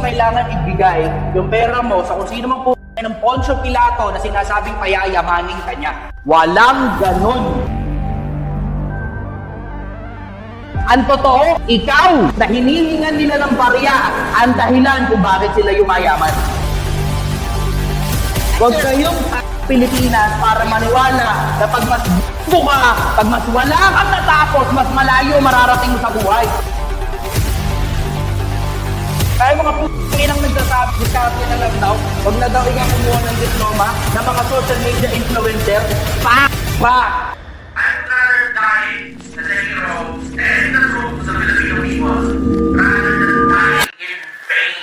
kailangan ibigay yung pera mo sa kung sino mang po ng Poncio Pilato na sinasabing payayamanin ka niya. Walang ganon. Ang totoo, ikaw na hinihingan nila ng barya ang dahilan kung bakit sila yumayaman. Huwag kayong Pilipinas para maniwala na pag mas buka, pag mas wala kang natapos, mas malayo mararating mo sa buhay. Kaya mga p***inang nagsasabi, diskarte na lang daw, huwag na daw ikaw kumuha ng diploma ng mga social media influencer. Pa! I'd rather die as a hero and the truth sa Filipino people rather than die in vain.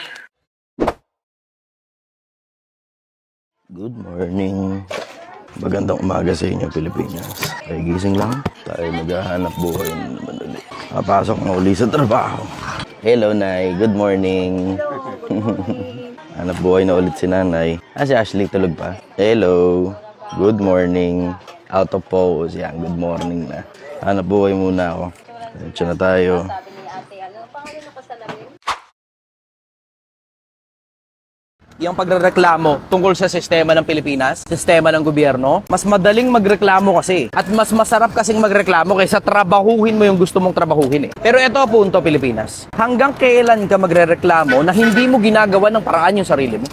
Good morning. Magandang umaga sa inyo, Pilipinas. Ay, gising lang. Tayo maghahanap buhay na naman ulit. Papasok na uli sa trabaho. Hello, Nay. Good morning. Hanap buhay na ulit si Nanay. Si Ashley tulog pa. Hello. Good morning. Out of focus. Yan, good morning na. Hanap buhay muna ako. Diretso na tayo. Sabi ni ate, ano, pangalan ko sa lamin? Yung pagrereklamo tungkol sa sistema ng Pilipinas, sistema ng gobyerno, mas madaling magreklamo kasi. At mas masarap kasing magreklamo kaysa trabahuhin mo yung gusto mong trabahuhin eh. Pero ito punto, Pilipinas. Hanggang kailan ka magrereklamo na hindi mo ginagawa ng paraan yung sarili mo?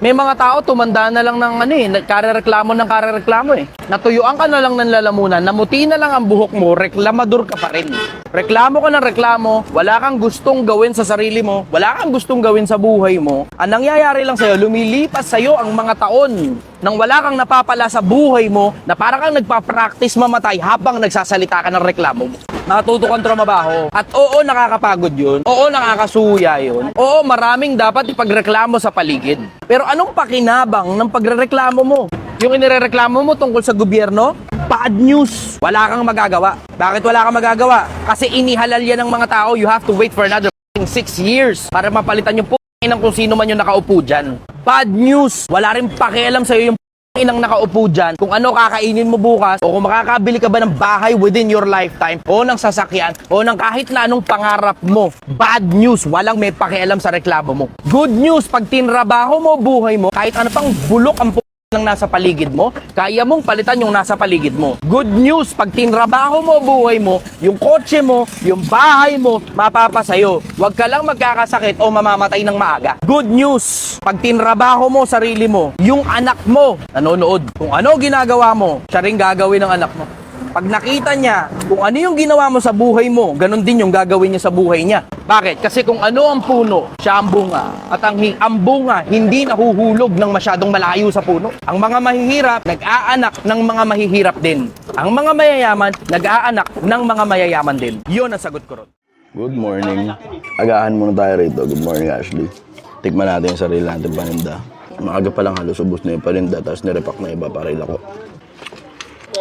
May mga tao tumanda na lang ng karereklamo ng karereklamo eh. Natuyuan ka na lang ng lalamunan, namuti na lang ang buhok mo, reklamador ka pa rin. Reklamo ka ng reklamo, wala kang gustong gawin sa sarili mo, wala kang gustong gawin sa buhay mo. Ang nangyayari lang sa'yo, lumilipas sa'yo ang mga taon nang wala kang napapala sa buhay mo na para kang nagpa-practice mamatay habang nagsasalita ka ng reklamo mo. Nakatuto kang trumabaho. At oo, nakakapagod yun. Oo, nakakasuya yun. Oo, maraming dapat ipagreklamo sa paligid. Pero anong pakinabang ng pagrereklamo mo? Yung inirereklamo mo tungkol sa gobyerno? Bad news. Wala kang magagawa. Bakit wala kang magagawa? Kasi inihalal yan ng mga tao. You have to wait for another 6 years para mapalitan yung ng kung sino man yung nakaupo dyan. Bad news. Wala rin pakialam sa'yo yung inang nakaupo dyan kung ano kakainin mo bukas o kung makakabili ka ba ng bahay within your lifetime o ng sasakyan o ng kahit na anong pangarap mo. Bad news. Walang may pakialam sa reklamo mo. Good news. Pag tinrabaho mo buhay mo, kahit ano pang bulok ang ng nasa paligid mo, kaya mong palitan yung nasa paligid mo. Good news, pag tinrabaho mo buhay mo, yung kotse mo, yung bahay mo, mapapasayo. Huwag ka lang magkakasakit o mamamatay ng maaga. Good news, pag tinrabaho mo sarili mo, yung anak mo nanonood. Kung ano ginagawa mo, siya rin gagawin ng anak mo. Pag nakita niya kung ano yung ginawa mo sa buhay mo, ganun din yung gagawin niya sa buhay niya. Bakit? Kasi kung ano ang puno, siya ang bunga. At ang bunga, hindi nahuhulog ng masyadong malayo sa puno. Ang mga mahihirap, nag-aanak ng mga mahihirap din. Ang mga mayayaman, nag-aanak ng mga mayayaman din. Yun ang sagot ko ron. Good morning. Agahan muna tayo rito. Good morning, Ashley. Tikman natin yung sarili natin paninda. Maaga pa lang halos ubos na yung paninda, tapos nirepack na iba para ilako.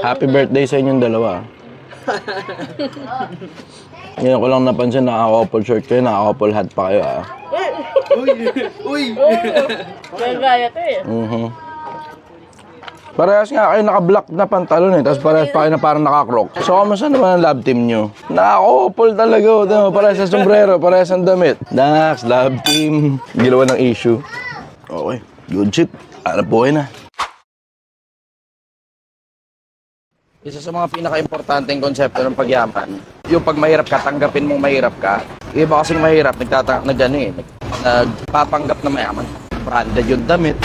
Happy birthday sa inyong dalawa. Ngayon ko lang napansin, naka-couple shirt kayo, naka-couple hat pa kayo ah. Uy! Gagaya to eh. Parehas nga kayo naka-black na pantalon eh, tapos parehas pa kayo na parang naka-croc. So, kamusta naman ang love team nyo? Naka-couple talaga, parehas sa sombrero, parehas ang damit. Dax, love team, gilawan ng issue. Okay, good shit. Hanap buhay na. Isa sa mga pinaka-importanteng konsepto ng pagyaman, yung pag mahirap ka, tanggapin mong mahirap ka. Iba kasing mahirap, nagpapanggap na mayaman. Branded yung damit,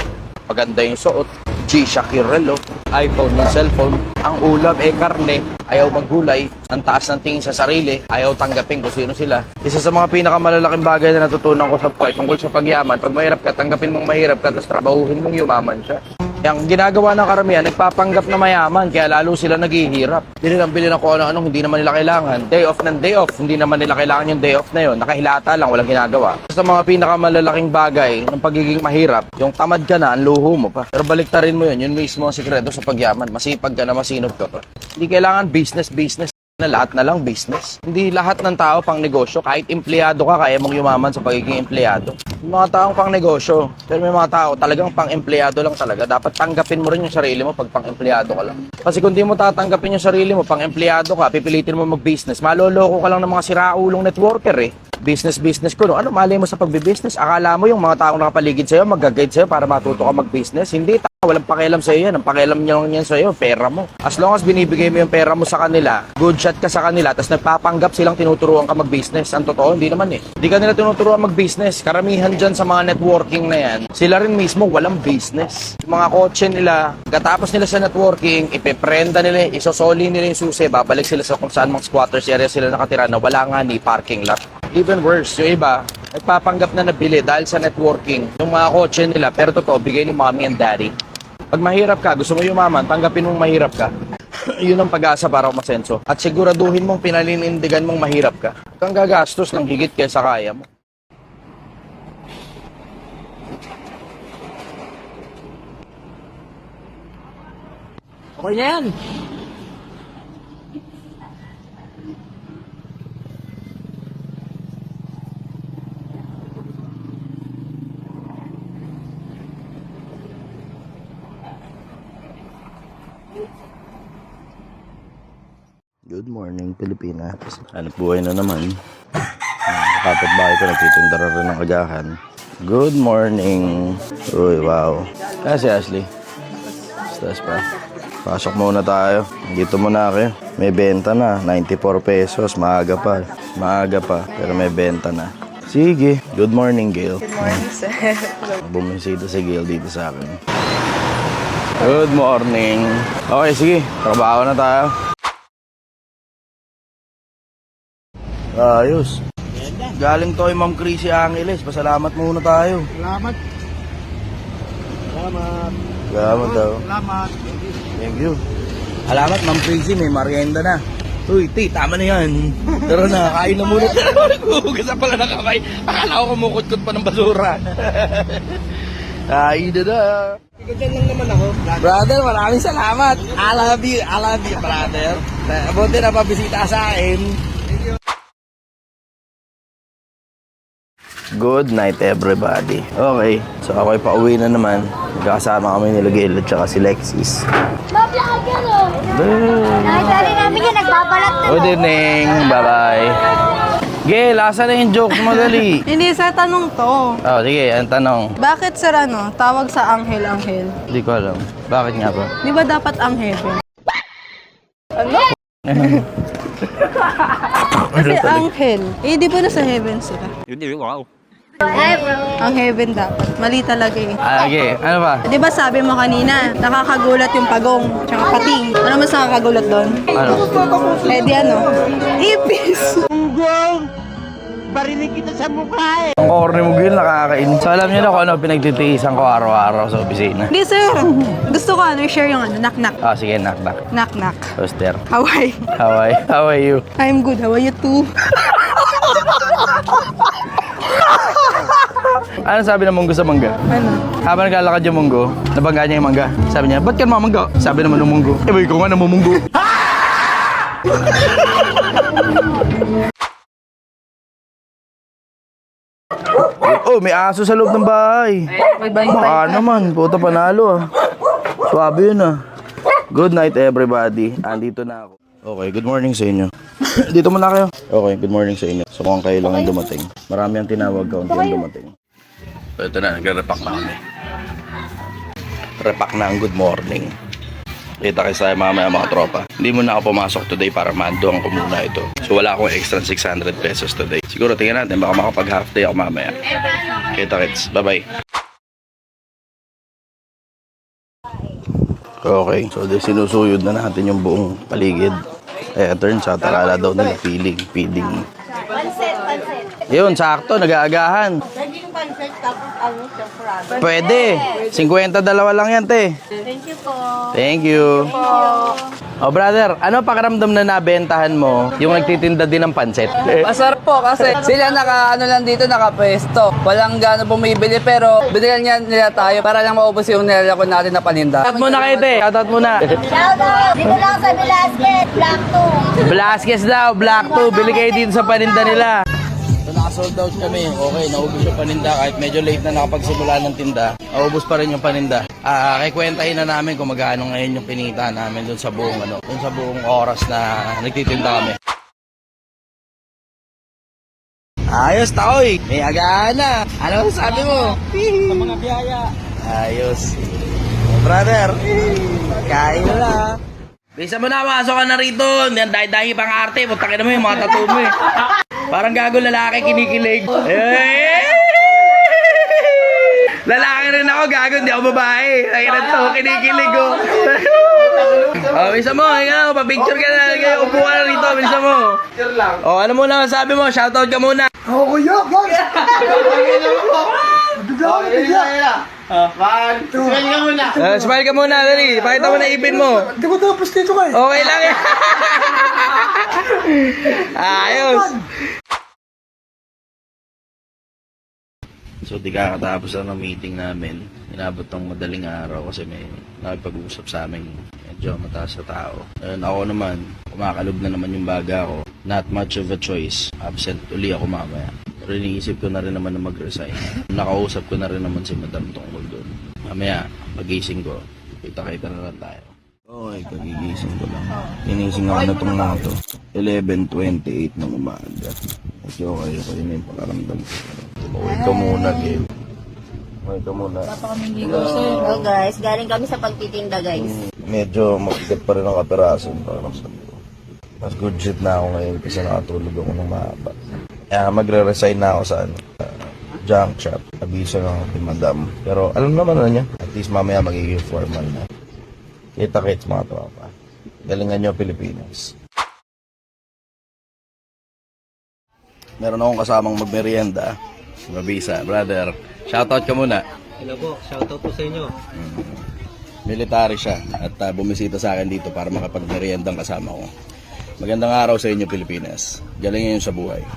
maganda yung suot, G-Shock yung relo, iPhone yung cellphone, ang ulam karne, ayaw maggulay, ang taas ng tingin sa sarili, ayaw tanggapin kung sino sila. Isa sa mga pinakamalalaking bagay na natutunan ko sa buhay tungkol sa pagyaman, pag mahirap ka, tanggapin mong mahirap ka, tapos trabahuhin mong yumaman siya. Yung ginagawa ng karamihan, nagpapanggap na mayaman, kaya lalo sila naghihirap. Bili ng kung ano-anong hindi naman nila kailangan. Day off ng day off, hindi naman nila kailangan yung day off na yun. Nakahilata lang, walang ginagawa. Sa mga pinakamalalaking bagay ng pagiging mahirap, yung tamad ka na, ang luho mo pa. Pero baliktarin mo yun mismo ang sikreto sa pagyaman. Masipag ka na, masinop ka pa. Hindi kailangan business na lahat na lang business. Hindi lahat ng tao pang negosyo. Kahit empleyado ka, kaya mong yumaman sa pagiging empleyado. Yung mga taong pang negosyo. Pero may mga tao talagang pang empleyado lang talaga. Dapat tanggapin mo rin yung sarili mo pag pang empleyado ka lang. Kasi kung di mo tatanggapin yung sarili mo, pang empleyado ka, pipilitin mo mag-business, maloloko ka lang ng mga siraulong networker eh. Business ko, no? Ano malay mo sa pagbi-business? Akala mo yung mga taong nakapaligid sa'yo, mag-guide sa'yo para matuto ka mag-business? Hindi, walang pakialam sa'yo yan. Ang pakialam niya lang yan sa'yo, pera mo. As long as binibigay mo yung pera mo sa kanila, good shot ka sa kanila, tapos nagpapanggap silang tinuturuan ka mag-business. Ang totoo, hindi naman eh. Hindi ka nila tinuturuan mag-business. Karamihan dyan sa mga networking na yan, sila rin mismo walang business. Yung mga kotse nila, katapos nila sa networking, ipeprenda nila, isosoli nila yung susi, babalik sila sa kung saan mga squatters area sila nakatira na wala nga ni parking lot. Even worse, yung iba, nagpapanggap na nabili dahil sa networking yung mga kotse nila, pero totoo, bigay ni mommy and daddy. Pag mahirap ka, gusto mo yumaman, tanggapin mong mahirap ka. Yun ang pag-asa para umasenso. At siguraduhin mong pinalinindigan mong mahirap ka. Huwag kang gagastos ng higit kaysa kaya mo. Okay na yan. Good morning, Pilipinas. Hanap buhay na naman. Kapit-bahay ko, nagtitinda rin ng agahan. Good morning. Uy, wow. Si Ashley. Stress pa. Pasok muna tayo. Dito muna ako. May benta na. 94 pesos. Maaga pa. Maaga pa. Pero may benta na. Sige. Good morning, Gail. Good morning, sir. Bumisita si Gail dito sa akin. Good morning. Okay, sige. Trabaho na tayo. Ayos. Galing to kay Ma'am Chrissy Angeles. Pasalamat muna tayo. Salamat. Salamat. Salamat daw. Salamat. Thank you. Salamat, Ma'am Chrissy. May merienda na. Uy, ti, tama na yan. Tara na, kain na muna. Naghuhugas na pala ng kamay. Akala ko kumukot-kot pa ng basura. Kain na na. Ganyan lang naman ako. Brother, maraming salamat. I love you, brother. Buti na pabisita sa akin. Good night, everybody. Okay, so ako'y pauwi na naman. Magkasama kami nila Gail at saka si Lexis. Mablogger oh! Nakitali namin yan, nagbabalat na. Good evening. Bye-bye. Gail, asa na yung jokes mo, dali? Hindi, sir, tanong to. Oh, sige, ang tanong. Bakit, sir, tawag sa anghel-anghel? Hindi ko alam. Bakit nga ba? Di ba dapat ang heaven? Ano? Kasi anghel. Eh, di ba nasa heaven sila? Wow. Hi, bro. Ang heaven dapat. Mali talaga eh. Okay, ano ba? Di ba sabi mo kanina, nakakagulat yung pagong, tsaka pating. Ano mas nakakagulat doon? Ano? Eh, di ipis. Ang corny mo, Gail, nakakain. So, alam niyo na kung ano pinagtitiisan ko araw-araw sa opisina. Hindi, sir. Gusto ko share yung knock-knock. Ah, sige, knock-knock. Knock-knock. Toaster. Hawaii. How are you? I'm good. How are you too? Ano sabi ng munggo sa mangga? Ano? Habang naglalakad yung munggo, nabangga niya yung mangga. Sabi niya, ba't ka namamangga? Sabi naman ng munggo, eh, boy, ko nga namumunggo. Oh, may aso sa loob ng bahay. Baka naman, puta panalo ah. Swabe yun ah. Good night everybody. Andito na ako. Okay, good morning sa inyo. Dito muna kayo. Okay, good morning sa inyo. So kung kayo lang ang dumating. Marami ang tinawag, kaunti ang dumating. Ito na, nagre-repack na kami. Repack na ang good morning. Kita kayo sa mamaya mga tropa. Hindi muna ako pumasok today para mandoan ko muna ito. So wala akong extra 600 pesos today. Siguro tingnan natin, baka makapag half day ako mamaya. Kita kits, bye bye. Okay, so sinusuyod na natin yung buong paligid. Eh, turns out, akala daw nila feeding. Pansit. Yun, sakto, nag-aagahan. Naging pansit tapos chocolate. Pwede. 50 dalawa lang yan, te. Thank you po. Thank you. Oh, brother, ano pakiramdam na nabentahan mo yung nagtitinda din ng pansit? Masarap po kasi sila lang dito, nakapwesto. Walang gano'n bumibili pero binilan nila tayo para lang maubos yung nilalako natin na paninda. Shoutout muna kayo, te. Shoutout muna. Shoutout! Dito lang sa Velasquez, Black 2. Velasquez daw, Black 2. Bili kayo dito sa paninda nila. naka-sold out kami. Okay, naubos yung paninda. Kahit medyo late na nakapagsimula ng tinda, naubos pa rin yung paninda. Kikwentahin na namin kung magkano ngayon yung pinita namin dun sa buong, dun sa buong oras na nagtitinda kami. Ayos, taoy! May agaan na! Ano sabi mo? Sa mga biyaya. Ayos. Brother, kain na na. Bisa mo na, masok ka na rito. Dahil pang arte. Puntakin mo yung mga tattoo mo eh. Parang gago lalaki kinikilig. Lalaki rin ako, gago. Hindi ako babae. Ay, to, kinikilig ko. Bisa mo, pa-picture ka na. Upo ka na rito, bisa mo. Ano muna masabi mo? Shoutout ka muna. Smile ka muna, dali. Pakita mo na ipin mo. Hindi ko tapos dito ka eh. Okay lang yan. Ayos. So, di kakatapos lang ng meeting namin. Inabot ng madaling araw kasi may nakipag-usap sa amin. Medyo mataas na tao. And ako naman, kumakalob na naman yung baga ko. Not much of a choice. Absent uli ako mamaya. Pero iniisip ko na rin naman na mag-resign. Nakausap ko na rin naman si Madam tungkol doon. Mamaya, pagising ko, kita-kita na lang tayo. Okay, kagigising ko lang. Inising ako na itong mga to. 11:28 ng umaga. Medyo okay na yung pakaramdam ko. Okay ka muna, Gabe. Okay ka muna. Hello guys, galing kami sa pagtitinda guys. Medyo mabigat pa rin ang kapirason. Parang sabi ko. Mas good shit na ako ngayon kasi nakatulog ako ng mahaba. Kaya magre-resign na ako sa junk shop. Abiso ng kay Madam. Pero alam naman na niya. At least mamaya magiging foreman na. Kita-kits mga tropa. Galingan nyo Pilipinas. Meron akong kasamang magmerienda. Mabisa, brother. Shoutout ka muna. Hello po, shoutout po sa inyo. Military siya at bumisita sa akin dito para makapagmeriendang kasama ko. Magandang araw sa inyo Pilipinas. Galingan nyo sa buhay.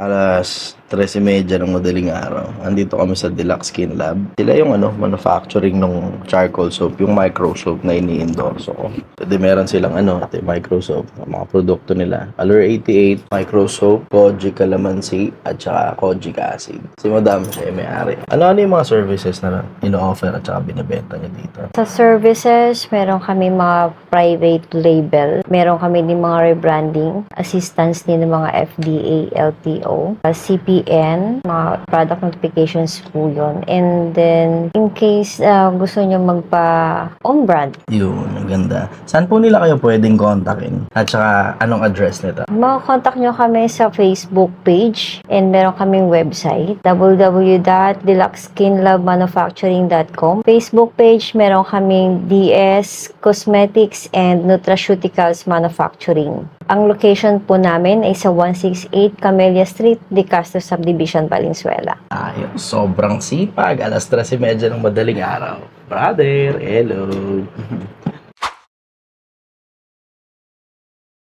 Alas 13:30 ng madaling araw. Andito kami sa Deluxe Skin Lab. Sila yung manufacturing ng charcoal soap, yung micro soap na ini-endorso ko. Pwede meron silang micro soap, mga produkto nila. Allure 88, micro soap, Kojic Calamansi, at saka Kojic Acid. Si Madam siya yung may-ari. Ano yung mga services na ino-offer at saka binibenta niya dito? Sa services, meron kami mga private label. Meron kami din mga rebranding, assistance din ng mga FDA, LTO, CPN, mga product notifications po yun. And then, in case gusto nyo magpa-own brand. Yun, ang ganda. Saan po nila kayo pwedeng kontakin? At saka, anong address nito? Makakontak nyo kami sa Facebook page and meron kaming website www.deluxeskinlabmanufacturing.com. Facebook page, meron kaming DS Cosmetics and Nutraceuticals Manufacturing. Ang location po namin ay sa 168 Camellia Street, De Castro Subdivision, Valenzuela. Ayos, sobrang sipag. Alas 13:30 ng madaling araw. Brother, hello.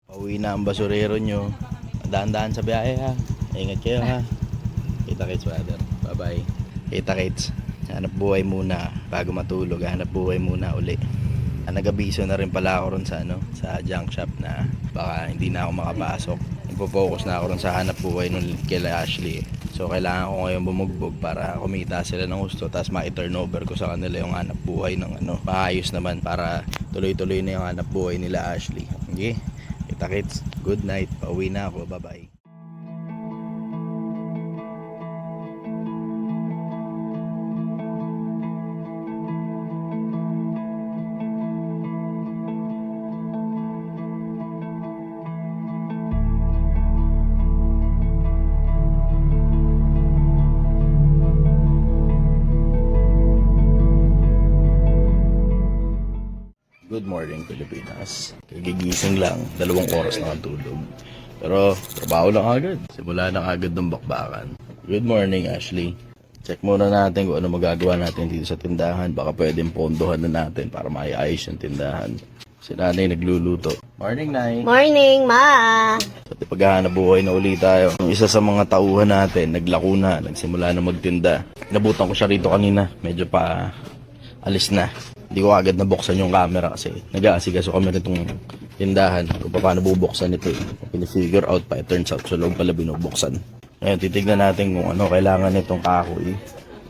Pauwi na ang basurero nyo. Daan-daan sa biyahe ha. Ingat kayo ha. Kita-kits brother. Bye-bye. Kita-kits. Hanap buhay muna. Bago matulog, hanap buhay muna uli. Nag-abiso na rin pala ako ron sa junk shop na baka hindi na ako makapasok. Ipo-focus na ako rin sa hanap buhay nung kila Ashley. So kailangan ko ngayon bumugbog para kumita sila ng gusto, tapos ma-turnover ko sa kanila yung hanap buhay ng maayos naman para tuloy-tuloy na yung hanap buhay nila Ashley. Okay? Kita kits, good night. Pauwi na ako. Bye-bye. Good morning, Pilipinas. Kagigising lang, 2 oras na tulog. Pero trabaho lang agad. Simula na agad ng bakbakan. Good morning, Ashley. Check muna natin kung ano magagawa natin dito sa tindahan. Baka pwedeng pondohan na natin para maiayos yung tindahan. Si nanay nagluluto. Morning, Nay. Morning, Ma! Sa paghahanap buhay na ulit tayo. Yung isa sa mga tauhan natin, naglako na, nagsimula na magtinda. Nabutan ko siya rito kanina. Medyo pa alis na. Hindi ko agad nabuksan yung camera kasi nag-aasikaso kami nitong tindahan kung paano bubuksan ito. Pinifigure out pa, it turns out sa loob pala binubuksan. Ngayon, titignan natin kung ano kailangan nitong kahoy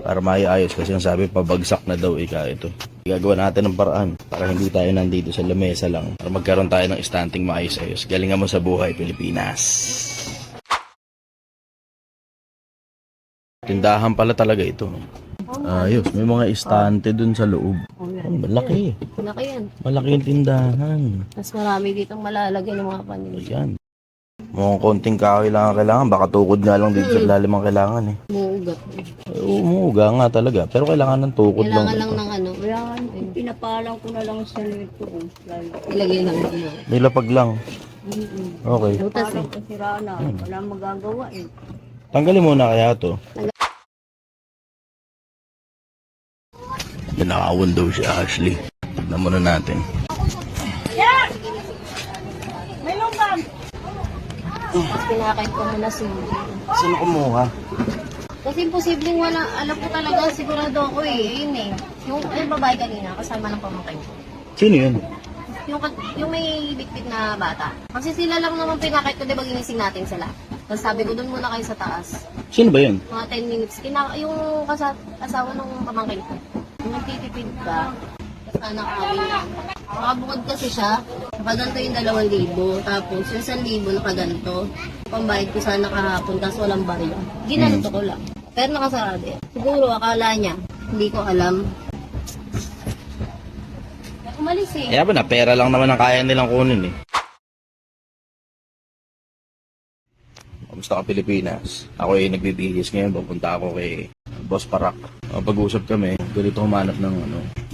para maiayos kasi yung sabi pabagsak na daw ito. Gagawa natin ng paraan para hindi tayo nandito sa lamesa lang para magkaroon tayo ng istanting maayos-ayos. Galingan mo sa buhay, Pilipinas! Tindahan pala talaga ito. Ayos, may mga istante dun sa loob. Malaki. Malaki yan. Malaki yung tindahan. Mas marami ditong malalagay ng mga paninda. Ayan. Mukhang konting kahoy lang ang kailangan. Baka tukod nga lang dito sa lalim ang kailangan eh. Muuga. Umuuga nga talaga. Pero kailangan ng tukod lang. Kailangan lang ng ano. Yan, pinapalang ko na lang sa nito. Ilagay lang dito. May lapag lang. Okay. Butas eh. Parang kasira na, wala magagawa eh. Tanggalin muna kaya to. Nanakawan daw si Ashley. Tignan muna natin. Pinakay ko muna si Sino kumuha? kasi posibleng wala, alam ko talaga, sigurado ako eh. Ayun eh. Yung babae kanina, kasama ng pamangkin ko. Sino yun? Yung may bitbit na bata. Kasi sila lang naman pinakay ko, di ba ginising natin sila. Tapos sabi ko, doon muna kayo sa taas. Sino ba yun? Mga 10 minutes. Yung asawa ng pamangkin ko. Yung nagtitipid ka, sana kawin na. Nakabukod kasi siya, nakaganto yung 2,000. Tapos yung 1,000 nakaganto. Pambayad ko sana kahapon, kaso walang baril. Ginanto ko lang. Pero nakasarado yan. Siguro akala niya, hindi ko alam. Umalis eh. Kaya ba na, pera lang naman ang kaya nilang kunin eh. Kamusta ka Pilipinas? Ako ay nagbibihis ngayon, pupunta ako kay Boss Parak. Pag-usap kami, ganito humanap ng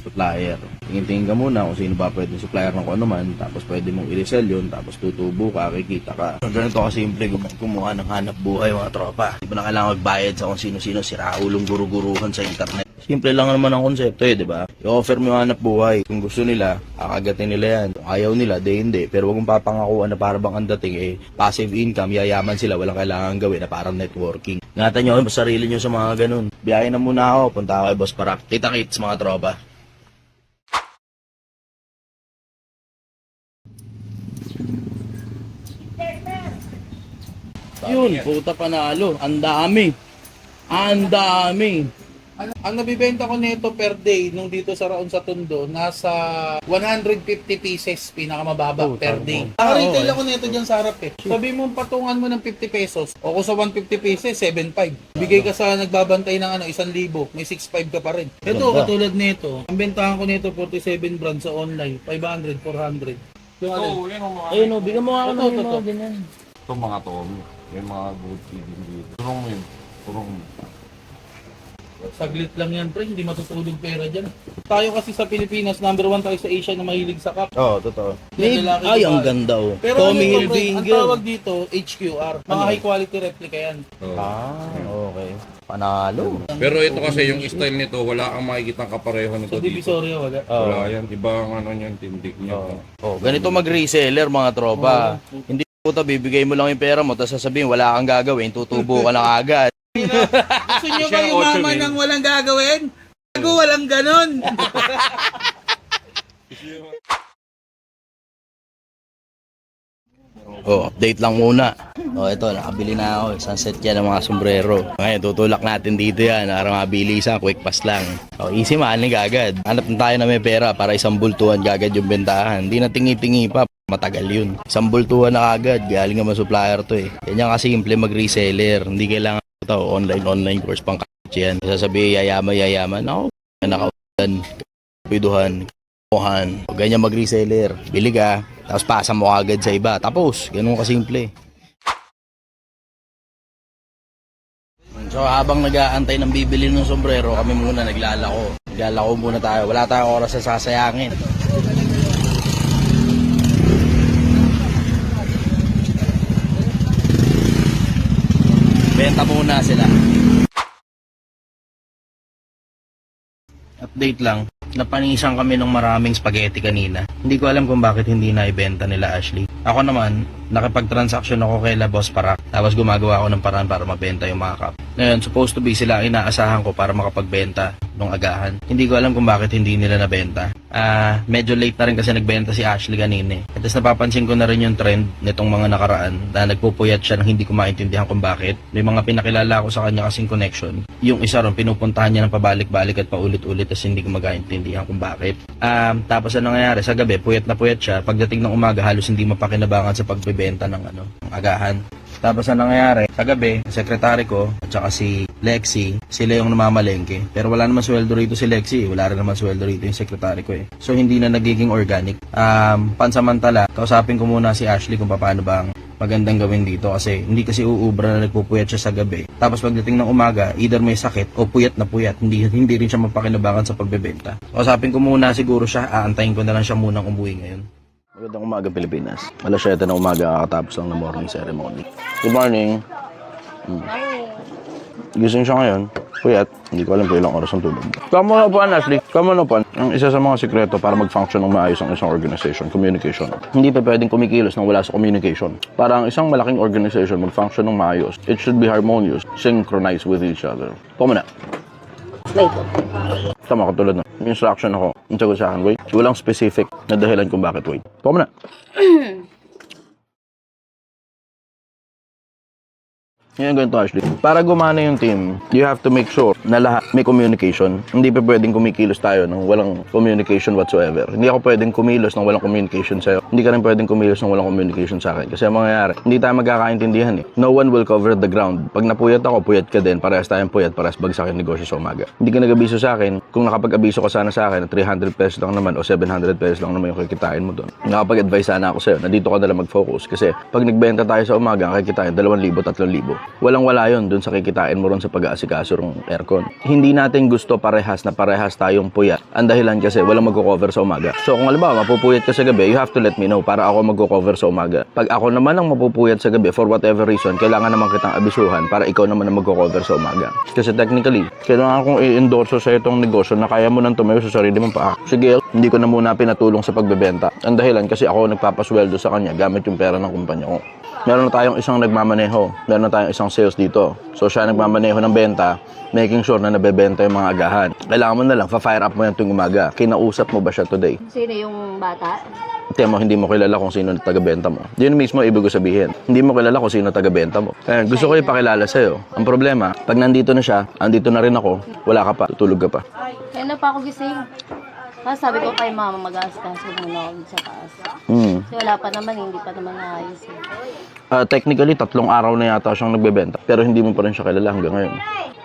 supplier. Tingin-tingin ka muna kung sino ba pwede supplier ng kung ano man, tapos pwede mong i-resell yun, tapos tutubo ka, kikita ka. Ganito kasimple kumuha ng hanap buhay mga tropa. Di ba na kailangan magbayad sa kung sino-sino, siraulong guru-guruhan sa internet. Simple lang naman ang konsepto di ba? I-offer mo yung hanap buhay. Kung gusto nila, kakagatin nila yan. Kung ayaw nila, hindi. Pero wag mong papangakuan na para bang ang dating passive income, yayaman sila, walang kailangan gawin na parang networking. Ingatan nyo yung sarili nyo sa mga ganun. Biyahe na muna ako, punta ako kay Boss Parak. Kita-kits mga tropa. Yun, puta panalo. Ang dami. Ang dami. Ang nabibenta ko nito per day nung dito sa Raon sa Tondo, nasa 150 pieces pinakamababa per day. Ang retail ako nito dyan sa harap eh. Sabi mo patungan mo ng 50 pesos o kung sa 150 pieces, 7.5. Bigay ka sa nagbabantay ng 1,000, may 6.5 ka pa rin. Ito, katulad nito, ang bentahan ko nito 47 brand sa online, 500, 400. Yung Ayun o, bigyan mo ako ng mga ganyan. Ito mga to, may mga good feeding dito. Turong mo yun, turong mo. Saglit lang yan, pre. Hindi matutulog pera dyan. Tayo kasi sa Pilipinas, number 1 tayo sa Asia na mahilig sa cup. Oo, totoo. Yan, lalaki Ay, babae. ang ganda oh. Pero Tommy ano ito, pre, ang Hilfiger. tawag dito, HQR. Mga high quality replica yan. Okay. Panalo. Pero ito kasi yung style nito, wala kang makikita kapareho nito Sa dito. Divisoria, wala. Wala yan, iba ang ano niyan, tindig niya. Oh, ganito mag-reseller mga tropa. Hindi puta bibigay mo lang yung pera mo tapos sasabihin wala kang gagawin, tutubo ka lang agad. Gusto nyo ba umaman ng walang gagawin? Gago, walang ganon. Update lang muna. Ito, nakabili na ako. Isang set yan ng mga sombrero. Ngayon, tutulak natin dito yan. Para mabilisan, quick pass lang. Easy man, agad. Hanap na tayo na may pera para isang bultuhan gagad yung bentahan. Hindi na tingi-tingi pa. Matagal yun. Isang bultuhan na agad. Galing naman supplier to eh. Yan yung kasimple mag-reseller. Hindi kailangan ito. Online course pang yan. Sasabi, yayaman. Ako, nakaulan, piduhan, kuhan. Ganyan mag-reseller. Bili ka. Tapos pasa mo agad sa iba. Tapos, ganun kasimple. So habang nag-aantay ng bibili ng sombrero, kami muna naglalako. Naglalako muna tayo. Wala tayong oras na sasayangin. Benta muna sila. Update lang. Napanisan kami ng maraming spaghetti kanina. Hindi ko alam kung bakit hindi na ibenta nila Ashley. Ako naman, nakipag-transaction ako kay La Boss Parak. Tapos gumagawa ako ng paraan para mabenta yung mga cup. Ngayon, supposed to be sila ang inaasahan ko para makapagbenta nung agahan. Hindi ko alam kung bakit hindi nila nabenta. Medyo late na rin kasi nagbenta si Ashley kanina. At tapos napapansin ko na rin yung trend nitong mga nakaraan na nagpupuyat siya nang hindi ko maintindihan kung bakit. May mga pinakilala ko sa kanya kasing connection. Yung isa ron, pinupuntahan niya ng pabalik-balik at paulit-ulit tapos hindi ko magaintindihan kung bakit. Tapos ano nangyari? Sa gabi, puyat na puyat siya. Pagdating ng umaga, halos hindi mapakinabangan sa pagbebenta ng agahan. Tapos ano nangyari? Sa gabi, sekretary ko at saka si Lexi, sila yung namamalengke. Pero wala naman sweldo rito si Lexi. Wala rin naman sweldo rito yung sekretary ko eh. So hindi na nagiging organic. Pansamantala, kausapin ko muna si Ashley kung paano bang magandang gawin dito kasi hindi kasi uubra na nagpupuyat siya sa gabi. Tapos pagdating ng umaga, either may sakit o puyat na puyat. Hindi rin siya mapakinabangan sa pagbebenta. Kausapin ko muna siguro siya. Aantayin ko na lang siya munang umuwi ngayon. Magandang umaga Pilipinas. Alas 7 na umaga kakatapos lang ng morning ceremony. Good morning. Gising siya ngayon. Puyat. Hindi ko alam kung ilang oras ang tulog. Kamo na po, Ashley. Kamo na po. Ang isa sa mga sikreto para mag-function ng maayos ang isang organization, communication. Hindi pa pwedeng kumikilos nang wala sa communication. Para ang isang malaking organization mag-function ng maayos, it should be harmonious, synchronized with each other. Kamo na. Wait. Tama, katulad na. May instruction ako. Ang sagot sa akin, wait. Walang specific na dahilan kung bakit wait. Kamo na. Yan ganito, Ashley. Para gumana yung team, you have to make sure na lahat may communication. Hindi pa pwedeng kumikilos tayo nang walang communication whatsoever. Hindi ako pwedeng kumilos nang walang communication sa'yo. Hindi ka rin pwedeng kumilos nang walang communication sa akin. Kasi ang mangyayari, hindi tayo magkakaintindihan eh. No one will cover the ground. Pag napuyat ako, puyat ka din. Parehas tayong puyat, parehas bagsak yung negosyo sa umaga. Hindi ka nag-abiso sa akin. Kung nakapag-abiso ka sana sa akin na 300 pesos lang naman o 700 pesos lang naman yung kikitain mo doon. Nakapag-advise sana ako sa'yo na dito ka nalang mag-focus. Kasi pag nagbenta tayo sa umaga, ang kikitain 2,000, 3,000. Walang-wala yun dun sa kikitain mo ron sa pag-aasikaso ng aircon. Hindi natin gusto parehas tayong puyat. Ang dahilan kasi walang magko-cover sa umaga. So kung halimbawa mapupuyat ka sa gabi, you have to let me know para ako magko-cover sa umaga. Pag ako naman ang mapupuyat sa gabi for whatever reason, kailangan naman kitang abisuhan para ikaw naman ang magko-cover sa umaga. Kasi technically, kailangan kong i-endorso sa itong negosyo na kaya mo nang tumayo sa sarili mong paa. Sige, hindi ko na muna pinatulong sa pagbebenta. Ang dahilan kasi ako nagpapasweldo sa kanya gamit yung pera ng kumpanya ko. Meron na tayong isang nagmamaneho. Meron na tayong isang sales dito. So siya nagmamaneho ng benta, making sure na nabebenta yung mga agahan. Kailangan mo na lang, fa-fire up mo yan tuwing umaga. Kinausap mo ba siya today? Sino yung bata? Tiyan mo, hindi mo kilala kung sino na taga-benta mo. Yun mismo ibig ko sabihin. Hindi mo kilala kung sino taga-benta mo. Gusto ko ipakilala sa'yo. Ang problema, pag nandito na siya, andito na rin ako, wala ka pa, tutulog ka pa. Kaya na pa ako gising. Kasi sabi ko kay mama mag-aasikaso muna ako sa taas. Kasi wala pa naman, hindi pa naman naayos. Technically, 3 araw na yata siyang nagbebenta. Pero hindi mo pa rin siya kilala hanggang ngayon.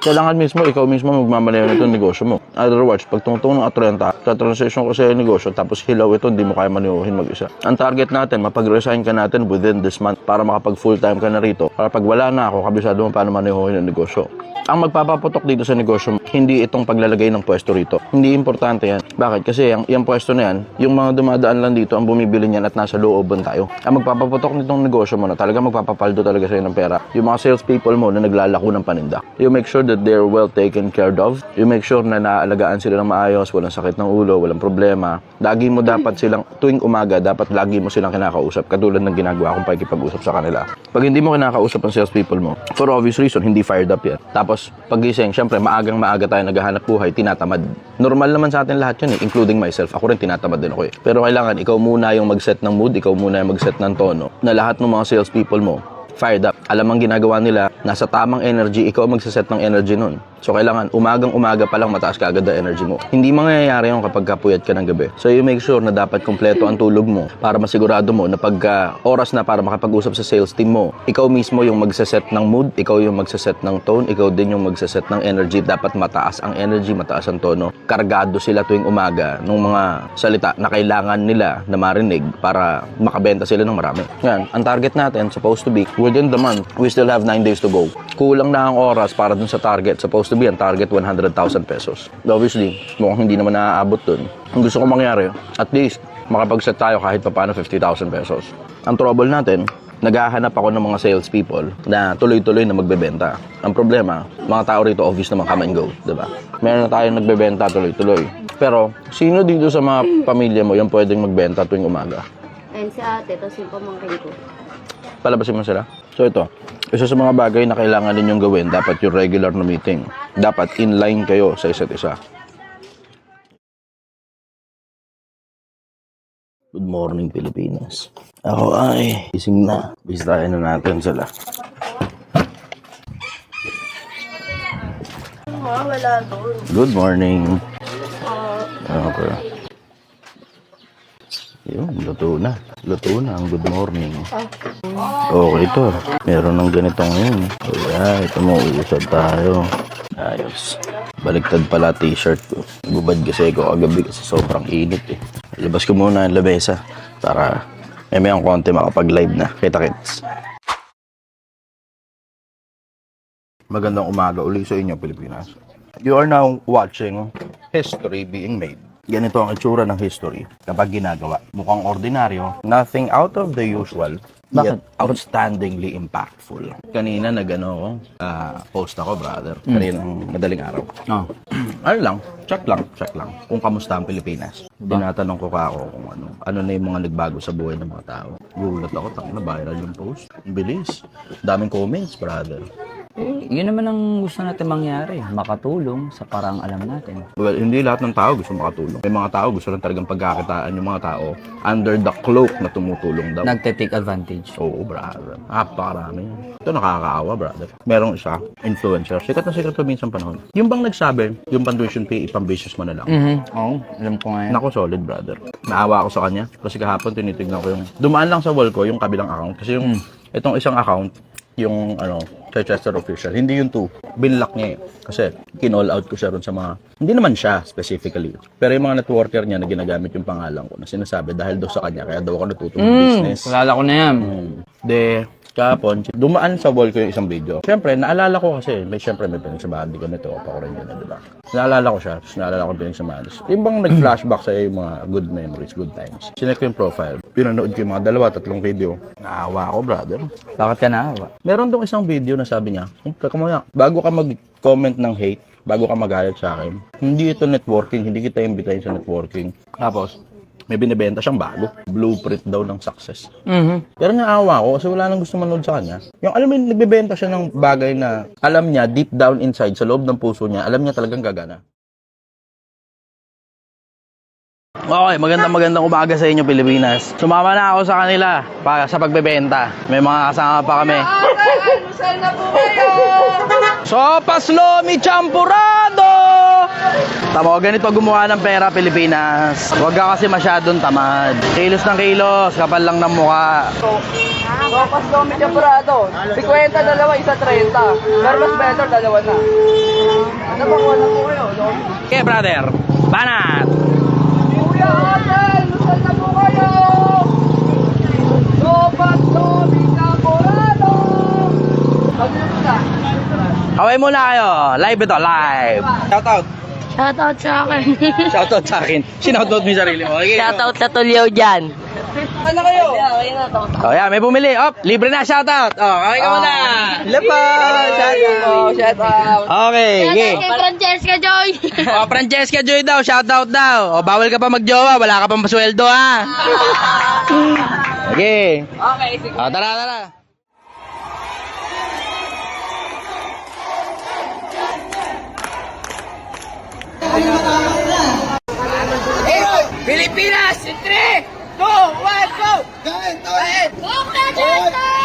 Kailangan mismo, ikaw mismo magmamalayo nito ng negosyo mo. Otherwise, pag tungtong ng 30, transition ko sa negosyo, tapos hilaw ito, hindi mo kaya maniuhin mag-isa. Ang target natin, mapag-resign ka natin within this month para makapag full-time ka na rito. Para pag wala na ako, kabisado mo paano maniuhin ang negosyo. Ang magpapaputok dito sa negosyo mo, hindi itong paglalagay ng pwesto rito. Hindi importante yan. Bakit? Kasi yung pwesto na yan, yung mga dumadaan lang dito, ang bumibili niyan at nasa looban tayo. Ang magpapaputok nitong negosyo mo na talaga magpapapaldo talaga sa'yo ng pera, yung mga sales people mo na naglalako ng paninda. You make sure that they're well taken care of. You make sure na naaalagaan sila ng maayos, walang sakit ng ulo, walang problema. Lagi mo dapat silang, tuwing umaga, dapat lagi mo silang kinakausap, katulad ng ginagawa kong pakikipag-usap sa kanila. Pag hindi mo kinakausap ang sales people mo, for obvious reason, hindi fired up yan. Tapos, pagising, syempre, maaga tayo naghahanap buhay, tinatamad. Normal naman sa atin lahat yun eh, including myself. Ako rin tinatamad din ako eh. Pero kailangan ikaw muna yung mag-set ng mood mood, ikaw muna yung mag-set ng tono, na lahat ng mga salespeople mo fired up. Alam ang ginagawa nila, nasa tamang energy, ikaw magsaset ng energy nun. So, kailangan umagang-umaga pa lang mataas ka agad ang energy mo. Hindi mangyayari yun kapag kapuyat ka ng gabi. So, you make sure na dapat kompleto ang tulog mo para masigurado mo na pagka oras na para makapag-usap sa sales team mo, ikaw mismo yung magsaset ng mood, ikaw yung magsaset ng tone, ikaw din yung magsaset ng energy. Dapat mataas ang energy, mataas ang tono. Kargado sila tuwing umaga ng mga salita na kailangan nila na marinig para makabenta sila ng marami. Yan, ang target natin supposed to be within the month, we still have 9 days to go. Kulang na ang oras para dun sa target. Supposed to be ang target 100,000 pesos. Obviously, mukhang hindi naman naaabot dun. Ang gusto ko mangyari, at least makapag-set tayo kahit pa paano 50,000 pesos. Ang trouble natin, naghahanap ako ng mga salespeople na tuloy-tuloy na magbebenta. Ang problema, mga tao rito obvious naman come and go, diba? Meron na tayong nagbebenta tuloy-tuloy. Pero, sino dito sa mga pamilya mo yung pwedeng magbenta tuwing umaga? And si ate, tapos yung pamangkin ko. Palabasin mo sila. So ito, isa sa mga bagay na kailangan ninyong gawin, dapat yung regular na meeting. Dapat in-line kayo sa isa't isa. Good morning, Pilipinas. Ako ay ising na. Bisitahin na natin sila. Wala doon. Good morning. Okay. Yun, luto na. Luto na ang good morning. Okay to. Meron ng ganitong yun. Alright, ito mo, uusad tayo. Ayos. Baliktad pala t-shirt ko. Bubad kasi ko kagabi kasi sobrang init eh. Labas ko muna ang labesa para may ang konti makapag-live na. Kita-kits. Magandang umaga uli sa inyo, Pilipinas. You are now watching history being made. Ganito ang itsura ng history kapag ginagawa. Mukhang ordinaryo, nothing out of the usual, yet outstandingly impactful. Kanina post ako, brother. Kaninang madaling araw. Ano lang, check lang kung kamusta ang Pilipinas. Tinatanong ko ako kung ano na yung mga nagbago sa buhay ng mga tao. Gulat ako, na viral yung post. Ang bilis. Daming comments, brother. Yun naman ang gusto natin mangyari. Makatulong sa parang alam natin. Well, hindi lahat ng tao gusto makatulong. May mga tao gusto lang talagang pagkakitaan yung mga tao under the cloak na tumutulong daw. Nagte-take advantage. Oo, brother. Napakarami yan. Ito nakakaawa, brother. Merong isa, influencer. Sikat na sikat to minsan panahon. Yung bang nagsabi, yung pan-tuition fee, ipang-business mo na lang. Oo, alam ko nga yan. Nako, solid, brother. Naawa ako sa kanya. Kasi kahapon tinitignan ko yung... Dumaan lang sa wall ko yung kabilang account. Kasi yung itong isang account, yung Chichester Official, hindi yung 2. Binlock niya eh. Kasi kinall out ko siya ron sa mga... Hindi naman siya specifically. Pero yung mga networker niya na ginagamit yung pangalan ko na sinasabi dahil daw sa kanya, kaya daw ako natutulong business. Kilala ko na yan. Kahapon, dumaan sa wall ko yung isang video. Siyempre, naalala ko kasi, may pinagsamahan ko nito, pa ko rin yun, diba? Naalala ko siya, tapos naalala ko pinagsamahan. Yung bang nag-flashback sa'yo yung mga good memories, good times. Sinek ko yung profile, pinanood ko yung mga 2-3 video. Naawa ako, brother. Bakit ka naawa? Meron dong isang video na sabi niya, bago ka mag-comment ng hate, bago ka magalit sa akin, hindi ito networking, hindi kita imbitahin sa networking. Tapos, may binibenta siyang bago. Blueprint daw ng success. Pero naawa ko kasi wala nang gusto manood sa kanya. Yung alam mo, nagbibenta siya ng bagay na alam niya, deep down inside, sa loob ng puso niya, alam niya talagang gagana. Okay, magandang umaga sa inyo, Pilipinas. Sumama na ako sa kanila para sa pagbebenta. May mga kasama pa kami. Almusal na po kayo! Sopas Lomi Champurado! Tama, ganito gumawa ng pera, Pilipinas. Huwag ka kasi masyadong tamad. Kilos ng kilos, kapal lang ng mukha. Sopas Lomi Champurado. 50 dalawa, isa 30. Pero mas better, dalawa na. Ano ba kuha na po kayo? Okay, brother. Banat! Kuya ate, almusal na po kayo! Sopas Lomi Champurado! Pag-inom na. Kaway muna kayo. Live ito, live. Shoutout. Shoutout sa akin. Shoutout sa akin. Sinoutout mo yung sarili mo. Okay. Shoutout sa Tulyaw dyan. Ano kayo? Oh, yeah, may bumili. Libre na shoutout. Kaway ka muna. Hello po. Shoutout. Okay, okay. Kay Francesca Joy. Francesca Joy daw, shoutout daw. Bawal ka pa magjowa, wala ka pang pasweldo ha. Okay. Okay, sige. Tara. Pilipinas, in 3, 2, 1, go! Kain! Kain! Go, Predator!